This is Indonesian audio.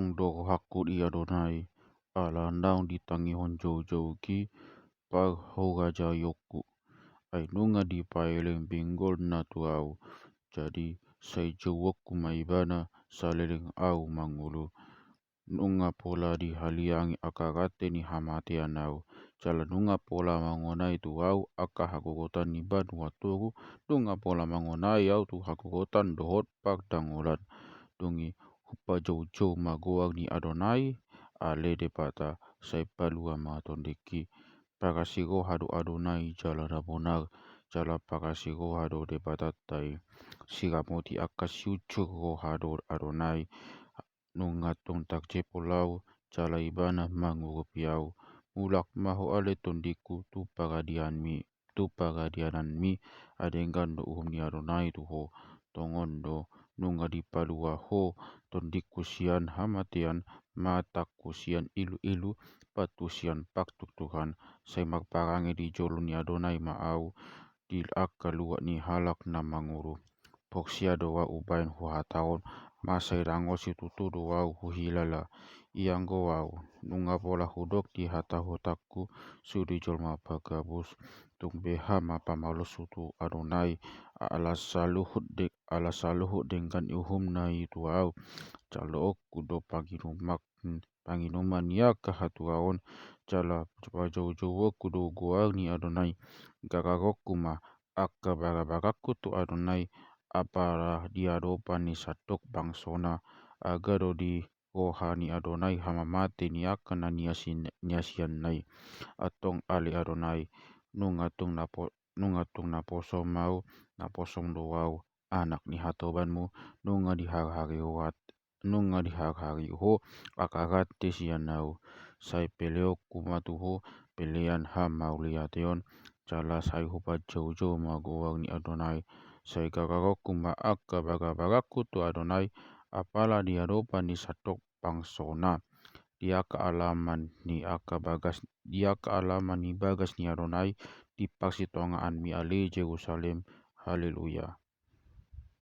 tong do hakut i Adonai, ala naung di tangihon jauh-jauh ki, pag ho raja yoku, ai nunga di paeleng binggol na tu au, jadi sai jauhku maibana saleleng au mangulu, nunga pola di haliangi akarate ni hamatian au, jala nunga pola mangonai tu au aka hagogotan ni banua toru, nunga pola mangonai au tu hagogotan dohot pak dangolan, dungi hupa jauh-jauh magoang ni Adonai, ale depata sai palua matondeki, pakasigo hadu Adonai jala rabonar, jala pakasigo hadu depata tai, siramoti akasiucur go hadu Adonai, nunga tong tak jepolau, jala ibana mangurupiau, mulak maho ale tondiku tu pagadianan mi, adenggan do uhum ni Adonai tu ho, tongon do, nunga di palua ho, tondiku sian hamatian, mataku sian ilu-ilu, patusian paktuk Tuhan, sai magparangi di jolo ni Adonai maau, di akalua ni halak na manguru, poksia doa ubain huhataon, masai rangosi tutudu wau huhilala, ianggo wau, nunga pola hudok di hata hotakku, sudi jolma pagabus, tung behama pamalusu tu Adonai, ala saluhut dengan ihum na itu au, calo kudo panginuman ya kahatuaon, jala jauh-jauh kudo goa ni Adonai, gagagokuma akka bagabagaku tu Adonai, apara diadopan ni satok bangsona, agado di rohani Adonai hamamate ni akan na niasian nai, atong ali Adonai, nungatung naposo mau, naposong doau, anak ni hatobanmu, nunga di hari-hari ho, akarate sianau, sai peleo kumatuho, pelean ha mauliateon, jala sai hupa jauh-jauh magoang ni Adonai, sai gagagoku akka bagabagaku tu Adonai, apala diadopan ni satok pangsona, dia kealaman ni bagas ni Adonai, di paksi tongaan mi ale Jerusalem, haleluya.